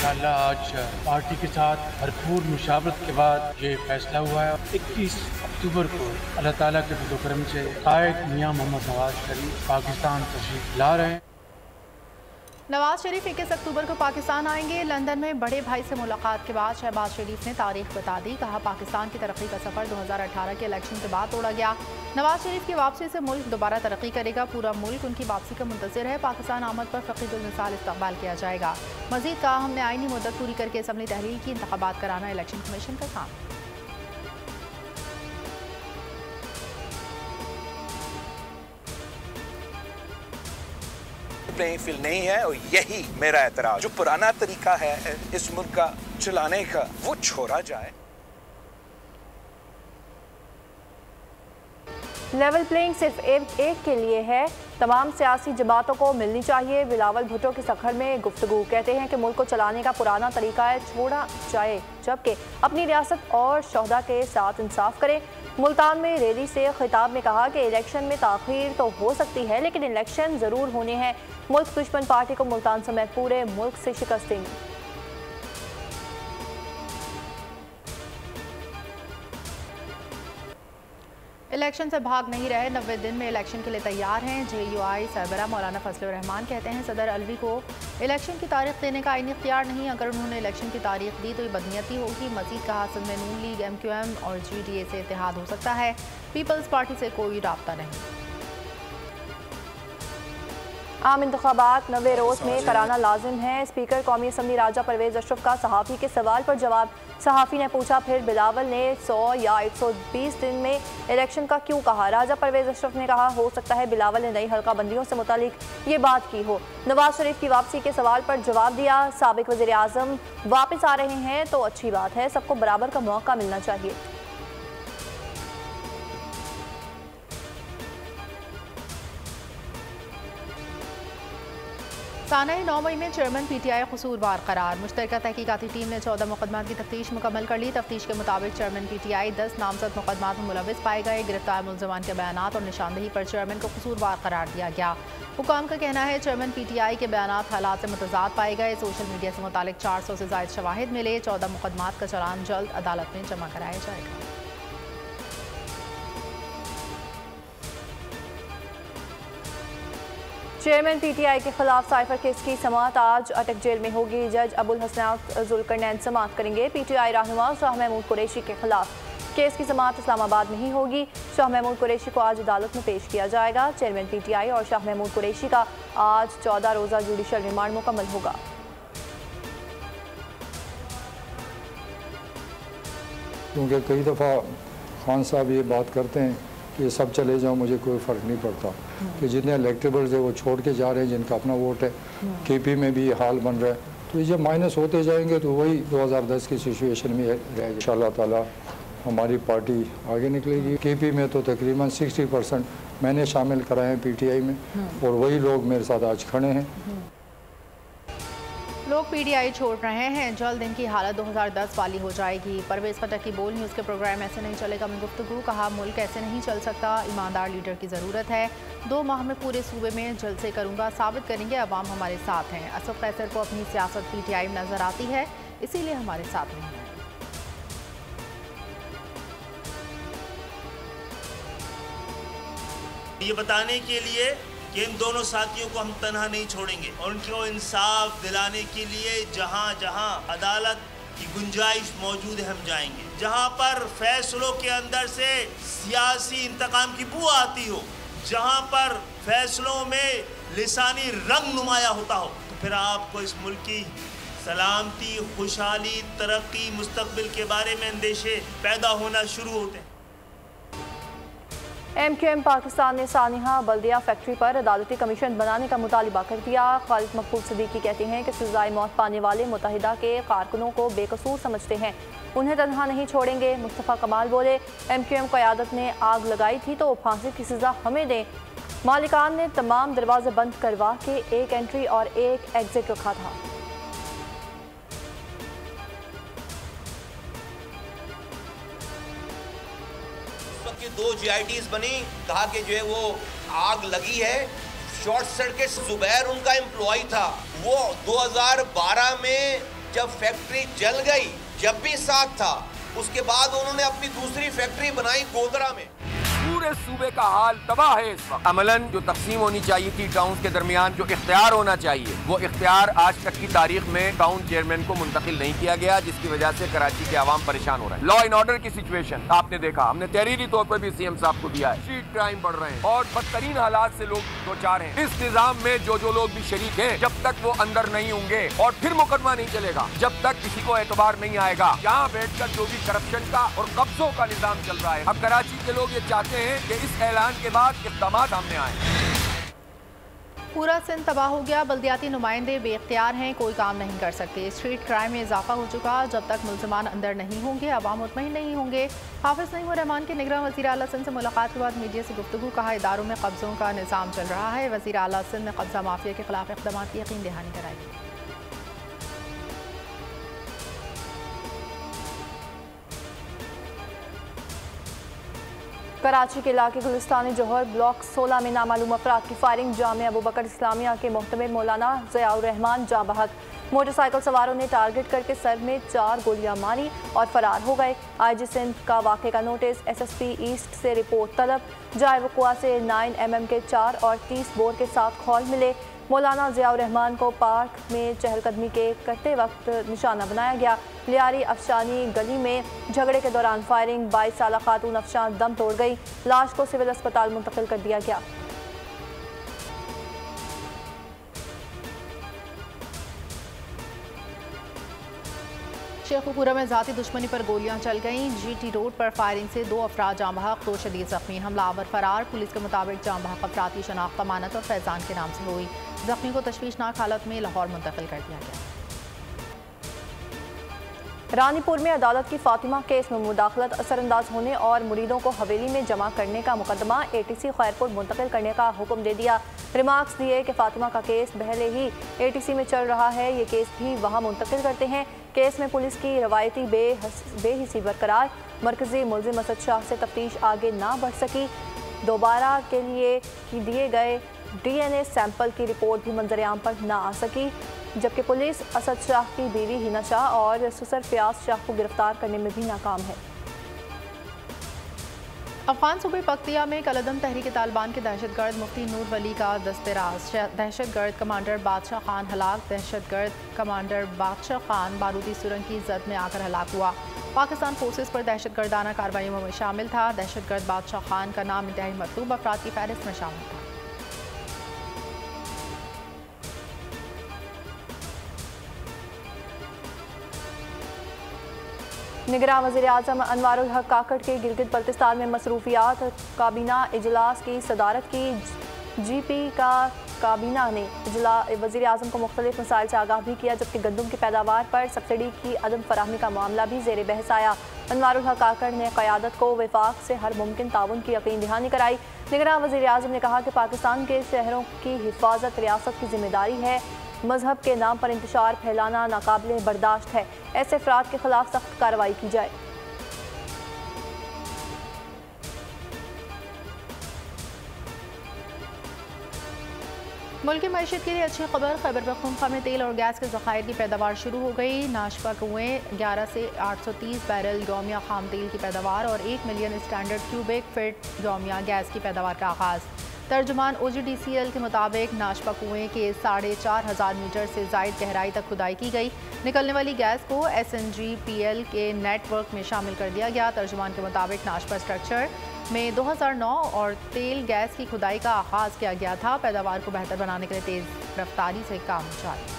इंशाअल्लाह आज पार्टी के साथ भरपूर मुशावरत के बाद ये फैसला हुआ है। 21 अक्टूबर को अल्लाह ताला के फज़ल व करम से कायद मियां मोहम्मद नवाज शरीफ पाकिस्तान तशरीफ ला रहे हैं। नवाज शरीफ 21 अक्टूबर को पाकिस्तान आएंगे। लंदन में बड़े भाई से मुलाकात के बाद शहबाज शरीफ ने तारीख बता दी। कहा, पाकिस्तान की तरक्की का सफर 2018 के इलेक्शन के बाद तोड़ा गया। नवाज शरीफ की वापसी से मुल्क दोबारा तरक्की करेगा। पूरा मुल्क उनकी वापसी का मुंतज़िर है। पाकिस्तान आमद पर फ़कीदुल मिसाल इस्तक़बाल किया जाएगा। मज़ीद कहा, हमने आईनी मुद्दत पूरी करके असम्बली तहलील की, इंतख़ाबात कराना इलेक्शन कमीशन का काम। प्लेइंग फील्ड नहीं है और यही मेरा एतराज। जो पुराना तरीका है इस मुल्क का चलाने का वो छोड़ा जाए। लेवल प्लेइंग सिर्फ एक के लिए है, तमाम सियासी जमातों को मिलनी चाहिए। बिलावल भुट्टो की सखर में गुफ्तगू। कहते हैं कि मुल्क को चलाने का पुराना तरीका है, छोड़ा जाए, जबकि अपनी रियासत और शोहदा के साथ इंसाफ करें। मुल्तान में रैली से खिताब में कहा कि इलेक्शन में ताख़ीर तो हो सकती है, लेकिन इलेक्शन ज़रूर होने हैं। मुल्क दुश्मन पार्टी को मुल्तान समेत पूरे मुल्क से शिकस्त देंगे। इलेक्शन से भाग नहीं रहे, 90 दिन में इलेक्शन के लिए तैयार हैं। JUI सरबराह मौलाना फजल रहमान कहते हैं, सदर अलवी को इलेक्शन की तारीख देने का आईनी इख्तियार नहीं। अगर उन्होंने इलेक्शन की तारीख दी तो ये बदनीयती होगी। मजीद कहा, सिंध में नून लीग, MQM और GDA से इत्तेहाद हो सकता है, पीपल्स पार्टी से कोई राब्ता नहीं। आम इंतखाबात 90 रोज़ में कराना लाजिम है। स्पीकर कौमी असम्बली राजा परवेज़ अशरफ का सहाफ़ी के सवाल पर जवाब। सहाफ़ी ने पूछा, फिर बिलावल ने 100 या 120 दिन में इलेक्शन का क्यों कहा? राजा परवेज़ अशरफ ने कहा, हो सकता है बिलावल ने नई हल्का बंदियों से मुतालिक ये बात की हो। नवाज शरीफ की वापसी के सवाल पर जवाब दिया, साबिक वज़ीर आज़म वापस आ रहे हैं तो अच्छी बात है, सबको बराबर का मौका मिलना चाहिए। सानह 9 मई में चेयरमैन PTI कसूरवार करार। मुश्तरका तहकीकाती टीम ने 14 मुकदमात की तफ्तीश मुकम्मल कर ली। तफ्तीश के मुताबिक चेयरमैन PTI 10 नामजद मुकदमात में मुलविस पाए गए। गिरफ्तार मुलजमान के बयानात और निशानदही पर चेयरमैन को कसूरवार करार दिया गया। हुकाम का कहना है, चेयरमैन PTI के बयानात हालात से मुतजाद पाए गए। सोशल मीडिया से मुतालिक 400 से ज़ायद शवाहिद मिले। 14 मुकदमात का चालान जल्द अदालत में जमा कराया जाएगा। चेयरमैन PTI के खिलाफ साइफर केस की समाअत आज अटक जेल में होगी। जज अबुल हसनात जुल्करनैन समाअत करेंगे। PTI रहनुमा शाह महमूद कुरैशी के खिलाफ केस की समाअत इस्लामाबाद में ही होगी। शाह महमूद कुरैशी को आज अदालत में पेश किया जाएगा। चेयरमैन PTI और शाह महमूद कुरैशी का आज 14 रोज़ा जुडिशल रिमांड मुकम्मल होगा। क्योंकि कई दफ़ा खान साहब ये बात करते हैं कि सब चले जाओ, मुझे कोई फ़र्क नहीं पड़ता, कि जितने इलेक्टेबल्स है वो छोड़ के जा रहे हैं, जिनका अपना वोट है। KP में भी ये हाल बन रहा है, तो ये जब माइनस होते जाएंगे तो वही 2010 की सिचुएशन में रहेगा। इंशाअल्लाह ताला हमारी पार्टी आगे निकलेगी। KP में तो तकरीबन 60% मैंने शामिल कराए हैं PTI में, और वही लोग मेरे साथ आज खड़े हैं। लोग PTI छोड़ रहे हैं, जल्द इनकी हालत 2010 वाली हो जाएगी। परवेज़ खट्टक की बोल न्यूज़ के प्रोग्राम ऐसे नहीं चलेगा में गुफ्तगू। कहा, मुल्क ऐसे नहीं चल सकता, ईमानदार लीडर की ज़रूरत है। 2 माह में पूरे सूबे में जलसे करूँगा, साबित करेंगे अवाम हमारे साथ हैं। असद कैसर को अपनी सियासत PTI में नज़र आती है, इसीलिए हमारे साथ नहीं है। ये बताने के लिए कि इन दोनों साथियों को हम तन्हा नहीं छोड़ेंगे, और उनको इंसाफ दिलाने के लिए जहां जहां अदालत की गुंजाइश मौजूद है हम जाएंगे। जहां पर फैसलों के अंदर से सियासी इंतकाम की बू आती हो, जहां पर फैसलों में लिसानी रंग नुमाया होता हो, तो फिर आपको इस मुल्क की सलामती, खुशहाली, तरक्की, मुस्तकबिल के बारे में अंदेशे पैदा होना शुरू होते हैं। MQM पाकिस्तान ने सानिहा बल्दिया फैक्ट्री पर अदालती कमीशन बनाने का मुतालिबा कर दिया। खालिद मकबूल सिद्दीकी कहते हैं कि सजाए मौत पाने वाले मुत्तहिदा के कारकुनों को बेकसूर समझते हैं, उन्हें तनहा नहीं छोड़ेंगे। मुस्तफ़ा कमाल बोले, MQM क़यादत ने आग लगाई थी तो फांसी की सज़ा हमें दें। मालिकान ने तमाम दरवाजे बंद करवा के एक एंट्री और एक एग्जिट रखा था। के 2 GITs बनी, कहा कि जो है वो आग लगी है, शॉर्ट सर्किट। जुबैर उनका एम्प्लॉय था, वो 2012 में जब फैक्ट्री जल गई, जब भी साथ था, उसके बाद उन्होंने अपनी दूसरी फैक्ट्री बनाई गोधरा में। पूरे सूबे का हाल तबाह है इस वक्त। अमलन जो तकसीम होनी चाहिए थी टाउन के दरमियान, जो इख्तियार होना चाहिए, वो इख्तियार आज तक की तारीख में टाउन चेयरमैन को मुंतकिल नहीं किया गया, जिसकी वजह से कराची के आवाम परेशान हो रहे हैं। लॉ एंड ऑर्डर की सिचुएशन आपने देखा, हमने तहरीरी तौर पर भी सीएम साहब को दिया है। स्ट्रीट क्राइम बढ़ रहे हैं और बदतरीन हालात से लोग दो चार हैं। इस निजाम में जो लोग भी शरीक हैं, जब तक वो अंदर नहीं होंगे और फिर मुकदमा नहीं चलेगा, जब तक किसी को एतबार नहीं आएगा। यहाँ बैठकर जो भी करप्शन का और कब्जों का निजाम चल रहा है, अब कराची के लोग ये चाहते हैं कि इस ऐलान के बाद इक़दाम सामने आए। पूरा सिंध तबाह हो गया, बल्दियाती नुमाइंदे बेख्तियार हैं, कोई काम नहीं कर सकते। स्ट्रीट क्राइम में इजाफा हो चुका, जब तक मुल्ज़िमान अंदर नहीं होंगे अवाम मुतमईन नहीं होंगे। हाफिज़ नईमुर रहमान के निगरान वज़ीर आला सिंध से मुलाकात के बाद मीडिया से गुफ्तगू, कहा इदारों में कब्ज़ों का निज़ाम चल रहा है। वज़ीर आला सिंध ने कब्ज़ा माफिया के खिलाफ इक़दाम की यकीन दहानी कराई। कराची के इलाके गुलिस्तानी जौहर ब्लॉक 16 में नामालूम अफराद की फायरिंग, जामिया अबू बकर इस्लामिया के मोहतमिर मौलाना ज़ियाउर रहमान जाँ बहक। मोटरसाइकिल सवारों ने टारगेट करके सर में 4 गोलियां मारी और फरार हो गए। IG सिंध का वाक़े का नोटिस, SSP ईस्ट से रिपोर्ट तलब। जाए वक़ुआ से 9mm के 4 और 30 बोर के 7 खौल मिले। मौलाना ज़ियाउर रहमान को पार्क में चहलकदमी के करते वक्त निशाना बनाया गया। लियारी अफशानी गली में झगड़े के दौरान फायरिंग, 22 साला खातून अफशान दम तोड़ गई। लाश को सिविल अस्पताल मुंतकिल कर दिया गया। शेखुपुरा में जाती दुश्मनी पर गोलियां चल गईं। GT रोड पर फायरिंग से 2 अफराद जाँ बहक, 2 शदीद जख्मी। हमलावर फरार। पुलिस के मुताबिक जाँ बहक अफराद की शनाख्त अमानत और फैजान के नाम से हुई। जख्मी को तशवीशनाक हालत में लाहौर मुंतकिल कर दिया गया। रानीपुर में अदालत की फातिमा केस में मुदाखलत, असरअंदाज होने और मुरीदों को हवेली में जमा करने का मुकदमा ATC खैरपुर मुंतकिल करने का हुक्म दे दिया। रिमार्क्स दिए कि फातिमा का केस पहले ही ATC में चल रहा है, ये केस भी वहाँ मुंतकिल करते हैं। केस में पुलिस की रवायती बेहिसी बरकरार। मरकजी मुल्जिम असद शाह से तफ्तीश आगे ना बढ़ सकी। दोबारा के लिए दिए गए DNA सैंपल की रिपोर्ट भी मंजरेआम पर ना आ सकी, जबकि पुलिस असद शाह की बीवी हिना शाह और सुसर फयाज शाह को गिरफ्तार करने में भी नाकाम है। अफगान सूबे पख्तिया में कलअदम तहरीक तालिबान के दहशतगर्द मुफ्ती नूर वली का दस्तराज। दहशतगर्द कमांडर बादशाह खान हलाक। दहशतगर्द कमांडर बादशाह खान बारूदी सुरंग की जद में आकर हलाक हुआ। पाकिस्तान फोर्सेस पर दहशतगर्दाना कार्रवाइयों में शामिल था। दहशतगर्द बादशाह खान का नाम इंतहाई मतलूब अफराद की फहरिस्त में शामिल था। निगरान वज़ीर आज़म अनवारुल हक काकड़ के गिलगित बल्तिस्तान में मसरूफियात काबीना इजलास की सदारत की। GP का काबीना ने वज़ीर आज़म को मुख्तलिफ मसाइल से आगाह भी किया, जबकि गंदम की पैदावार पर सब्सिडी की अदम फराहमी का मामला भी ज़ेर बहस आया। अनवारुल हक काकड़ ने क़यादत को वफाक से हर मुमकिन ताउन की यकीन दहानी कराई। निगरान वज़ीर आज़म ने कहा कि पाकिस्तान के शहरों की हिफाजत रियासत की जिम्मेदारी है। मजहब के नाम पर इंतशार फैलाना नाकाबिले बर्दाश्त है। ऐसे अफराद के खिलाफ सख्त कार्रवाई की जाए। मुल्क की मईशत के लिए अच्छी खबर। खैबर पख्तूनख्वा में तेल और गैस के ज़खायर की पैदावार शुरू हो गई। नाशपा कुएं 11 से 830 बैरल यौमिया खाम तेल की पैदावार और 1 मिलियन स्टैंडर्ड क्यूबिक फीट यौमिया गैस की पैदावार का आगाज़। तर्जुमान OGDCL के मुताबिक नाशपा कुएं के 4,500 मीटर से ज़ायद गहराई तक खुदाई की गई। निकलने वाली गैस को SNGPL के नेटवर्क में शामिल कर दिया गया। तर्जुमान के मुताबिक नाशपा स्ट्रक्चर में 2009 और तेल गैस की खुदाई का आगाज़ किया गया था। पैदावार को बेहतर बनाने के लिए तेज़ रफ्तारी से काम जारी।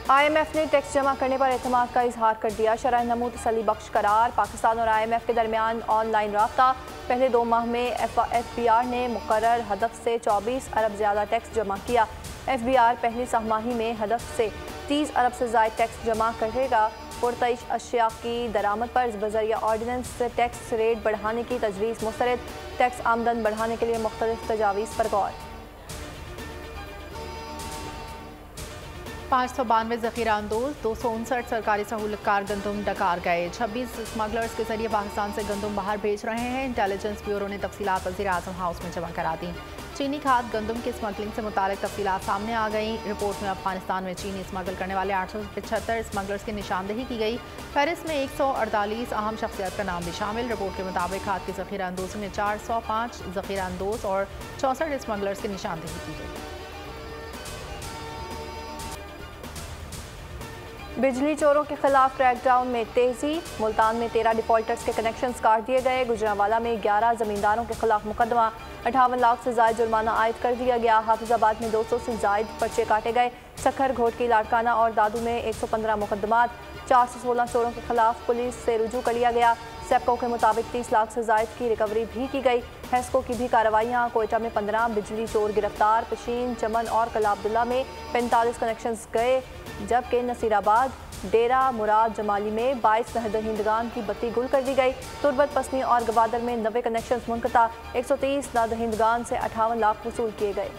IMF ने टैक्स जमा करने पर एतमाद का इजहार कर दिया। शरह नमू तसल्ली बख्श करार। पाकिस्तान और IMF के दरमियान ऑनलाइन राब्ता। पहले 2 माह में FBR ने मुकर्रर हदफ से 24 अरब ज़्यादा टैक्स जमा किया। FBR पहली सहमाही में हदफ से 30 अरब से ज़ायद टैक्स जमा करेगा। पुरतइश अशिया की दरामद पर बज़रिया ऑर्डिनेंस से टैक्स रेट बढ़ाने की तजवीज़ मुस्तरद। टैक्स आमदन बढ़ाने के लिए मुख्तलिफ तजावीज़ पर गौर। 592 ज़ख़ीरा अंदोज़, 259 सरकारी सहूलतकार गंदम डकार गए। 26 स्मगलर्स के जरिए पाकिस्तान से गंदम बाहर भेज रहे हैं। इंटेलिजेंस ब्यूरो ने तफसीलात वज़ीर आज़म हाउस में जमा करा दी। चीनी खाद गंदम की स्मगलिंग से मुतालिक तफसीलात सामने आ गई। रिपोर्ट में अफगानिस्तान में चीनी स्मगल करने वाले 875 स्मगलर्स की निशानदेही की गई। फहरिस्त में 148 अहम शख्सियत का नाम भी शामिल। रिपोर्ट के मुताबिक खाद की ज़ख़ीरा अंदोज़ी में 405 ज़ख़ीरा अंदोज़ और 64 स्मगलर्स की निशानदेही की गई। बिजली चोरों के खिलाफ क्रैकडाउन में तेजी। मुल्तान में 13 डिफॉल्टर्स के कनेक्शंस काट दिए गए। गुजरांवाला में 11 जमींदारों के खिलाफ मुकदमा, 58 लाख से ज़ायद जुर्माना आयद कर दिया गया। हाफिजाबाद में 200 से ज़ायद पर्चे काटे गए। सखर, घोटकी, लाड़काना और दादू में 115 मुकदमात, 416 चोरों के खिलाफ पुलिस से रुजू कर लिया गया। सेप्को के मुताबिक 30 लाख से ज़ायद की रिकवरी भी की गई। हेस्को की भी कार्रवाइयाँ। कोयटा में 15 बिजली चोर गिरफ्तार। पशीन, चमन और कला अब्दुल्ला में 45 कनेक्शंस गए, जबकि नसीराबाद, डेरा मुराद जमाली में 22 नहदहिंदगान की बत्ती गुल कर दी गई। तुर्बत, पसनी और गवादर में 90 कनेक्शंस मुनक़ता। 130 नहदहिंदगान से 58 लाख वसूल किए गए।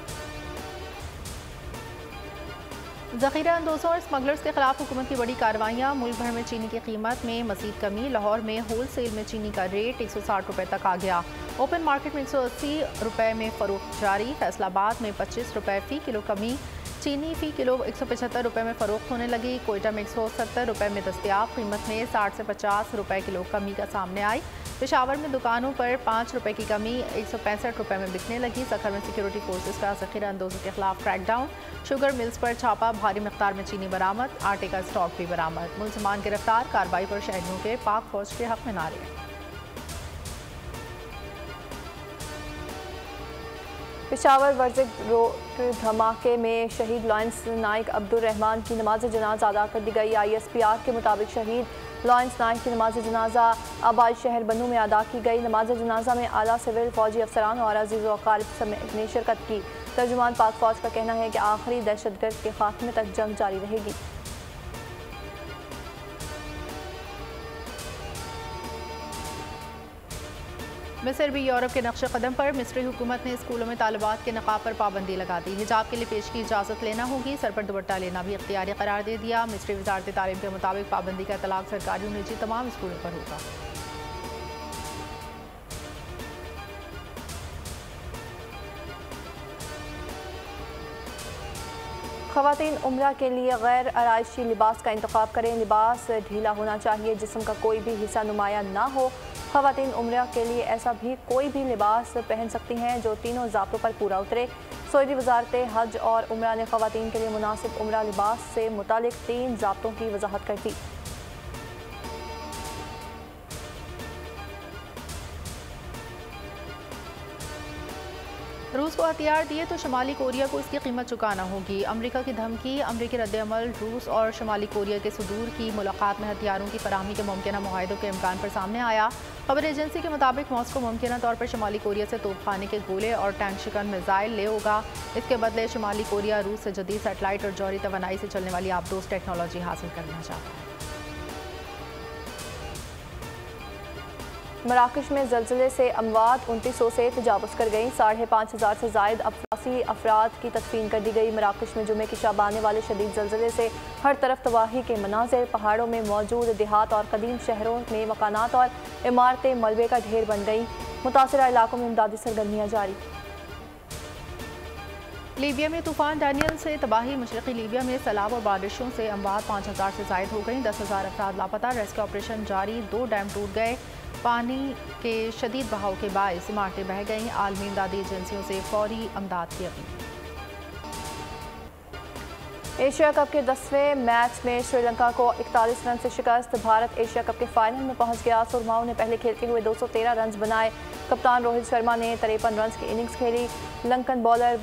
ज़ख़ीरा अंदोज़ों और स्मगलर्स के खिलाफ हुकूमत की बड़ी कार्रवाइयाँ। मुल्क भर में चीनी की कीमत में मज़ीद कमी। लाहौर में होल सेल में चीनी का रेट 160 रुपये तक आ गया। ओपन मार्केट में 180 रुपये में फ़रोख्त जारी। फैसलाबाद में 25 रुपये फ़ी किलो कमी। चीनी फ़ी किलो 175 रुपये में फ़रोख्त होने लगी। कोयटा में 170 रुपये में दस्तियाब। कीमत में 60 से 50 रुपये किलो कमी का सामने आई। पेशावर में दुकानों पर 5 रुपये की कमी 165 रुपये में बिकने लगी। सखर में सिक्योरिटी फोर्सेस का ज़ख़ीरा अंदोज़ों के खिलाफ क्रैकडाउन। शुगर मिल्स पर छापा, भारी मिक़दार में चीनी बरामद। आटे का स्टॉक भी बरामद। मुलज़मान गिरफ्तार। कार्रवाई पर शहरियों के पाक फौज के हक़ में नारे। पेशावर वर्जिक रोड धमाके में शहीद लॉरेंस नाइक अब्दुल रहमान की नमाज जनाजा अदा कर दी गई। ISPR के मुताबिक शहीद लॉरेंस नाइक की नमाज जनाजा आबाद शहर बनू में अदा की गई। नमाज जनाजा में आला सिविल फौजी अफसरान और अजीज़ व अकारिब ने शिरकत की। तर्जुमान पाक फौज का कहना है कि आखिरी दहशतगर्द के खात्मे तक जंग जारी रहेगी। मिस्र भी यूरोप के नक्शे कदम पर। मिस्री हुकूमत ने स्कूलों में तालिबात के नकाब पर पाबंदी लगा दी। हिजाब के लिए पेश की इजाज़त लेना होगी। सर पर दुपट्टा लेना भी इख्तियारी करार दे दिया। मिस्री वजारत तालीम के मुताबिक पाबंदी का इतलाक़ सरकारी और निजी तमाम स्कूलों पर होगा। ख़वातीन उम्रा के लिए गैर आराइशी लिबास का इंतखाब करें। लिबास ढीला होना चाहिए, जिस्म का कोई भी हिस्सा नुमाया ना हो। ख़वातीन उम्रा के लिए ऐसा भी कोई भी लिबास पहन सकती हैं जो तीनों ज़ाब्तों पर पूरा उतरे। सऊदी वजारत हज और उम्रा ने ख़वातीन के लिए मुनासिब उम्रा लिबास से मुतालिक 3 ज़ाब्तों की वजाहत कर दी। रूस को हथियार दिए तो शुमाली कोरिया को इसकी कीमत चुकाना होगी। अमेरिका की धमकी। अमेरिकी रद्द-ए-अमल। रूस और शुमाली कोरिया के सदूर की मुलाकात में हथियारों की फराहमी के मुमकिन मुआहदों के इम्कान पर सामने आया। खबर एजेंसी के मुताबिक मॉस्को मुमकिन तौर पर शुमाली कोरिया से तोपखाने के गोले और टैंक शिकन मिसाइल ले होगा। इसके बदले शुमाली कोरिया रूस से जदीद सेटेलाइट और जौहरी तवानाई से चलने वाली आबदोज़ टेक्नोलॉजी हासिल करना चाहता है। मराकश में ज़लज़ले से अमवात 2900 से तजावुज़ कर गई। 5500 से ज़ायद अफरासी अफराद की तदफीन कर दी गई। मराकश में जुमे की शब आने वाले शदीद ज़लज़ले से हर तरफ तबाही के मनाज़िर। पहाड़ों में मौजूद देहात और कदीम शहरों में मकानात और इमारतें मलबे का ढेर बन गई। मुतासिरा इलाकों में इमदादी सरगर्मियाँ जारी। लीबिया में तूफ़ान डैनियल से तबाही। मशरक़ी लीबिया में सैलाब और बारिशों से अमवात 5000 से ज़ायद हो गई। 10,000 अफराद लापता। रेस्क्यू ऑपरेशन जारी। 2 डैम टूट गए। पानी के शदीद बहाव के बायस इमारतें बह गईं। आलमी इमदादी एजेंसियों से फौरी अमदाद की अपील। एशिया कप के 10वें मैच में श्रीलंका को 41 रन से शिकस्त। भारत एशिया कप के फाइनल में पहुंच गया। सुरमाओं ने पहले खेलते हुए 213 रन बनाए। कप्तान रोहित शर्मा ने 53 रन की इनिंग्स खेली। लंकन बॉलर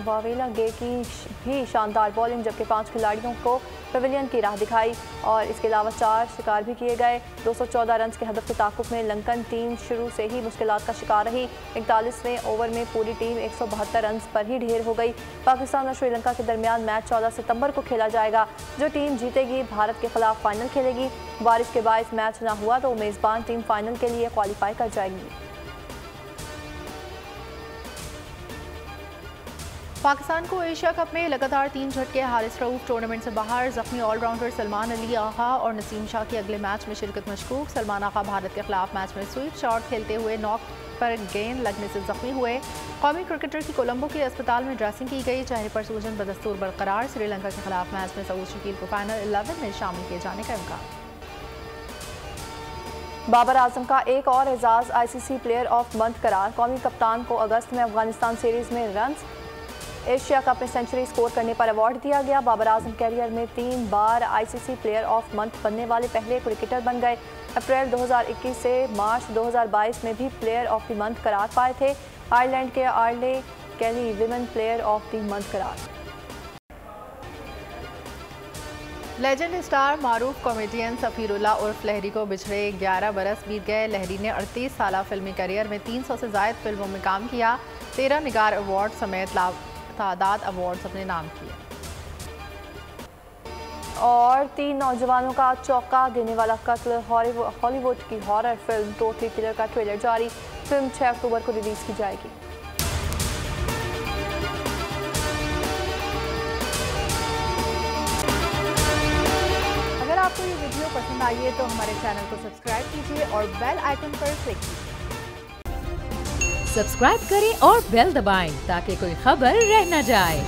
वावेला गे की भी शानदार बॉलिंग, जबकि 5 खिलाड़ियों को पवेलियन की राह दिखाई और इसके अलावा 4 शिकार भी किए गए। 214 रन के हदफ के ताक़ुब में लंकन टीम शुरू से ही मुश्किलात का शिकार रही। 41वें ओवर में पूरी टीम 172 रन पर ही ढेर हो गई। पाकिस्तान और श्रीलंका के दरमियान मैच 14 सितंबर को खेला जाएगा। जो टीम जीतेगी भारत के खिलाफ फाइनल खेलेगी। बारिश के बायस मैच ना हुआ तो मेज़बान टीम फाइनल के लिए क्वालिफाई कर जाएगी। पाकिस्तान को एशिया कप में लगातार 3 झटके। हारिस रऊफ टूर्नामेंट से बाहर। जख्मी ऑलराउंडर सलमान अली आगा और नसीम शाह की अगले मैच में शिरकत मशकूक। सलमान आगा भारत के खिलाफ मैच में स्वीप शॉट खेलते हुए नॉक पर गेंद लगने से जख्मी हुए। कौमी क्रिकेटर की कोलंबो के अस्पताल में ड्रेसिंग की गई। चेहरे पर सूजन बदस्तूर बरकरार। श्रीलंका के खिलाफ मैच में सऊद शकील को फाइनल 11 में शामिल किए जाने का इम्कान। बाबर आजम का एक और एजाज ICC प्लेयर ऑफ मंथ करार। कौमी कप्तान को अगस्त में अफगानिस्तान सीरीज में रन्स एशिया कप में सेंचुरी स्कोर करने पर अवार्ड दिया गया। बाबर आजम कैरियर में 3 बार ICC प्लेयर ऑफ मंथ बनने वाले पहले क्रिकेटर बन गए। अप्रैल 2021 से मार्च 2022 में भी प्लेयर ऑफ द मंथ करार पाए थे। आयरलैंड के Arlene Kelly women player of the month करार। लेजेंड स्टार मारूफ कॉमेडियन सफीरुल्लाह उर्फ लहरी को बिछड़े 11 बरस बीत गए। लहरी ने 38 साल फिल्मी करियर में 300 से ज़ायद फिल्मों में काम किया। 13 निगार अवार्ड समेत तादाद अवार्ड्स अपने नाम किए। और 3 नौजवानों का चौंका देने वाला कत्ल। हॉलीवुड की हॉरर फिल्म टोटली किलर का ट्रेलर जारी। फिल्म 6 अक्टूबर को रिलीज की जाएगी। अगर आपको ये वीडियो पसंद आई है तो हमारे चैनल को सब्सक्राइब कीजिए और बेल आइकन पर क्लिक कीजिए। सब्सक्राइब करें और बेल दबाएं ताकि कोई खबर रह न जाए।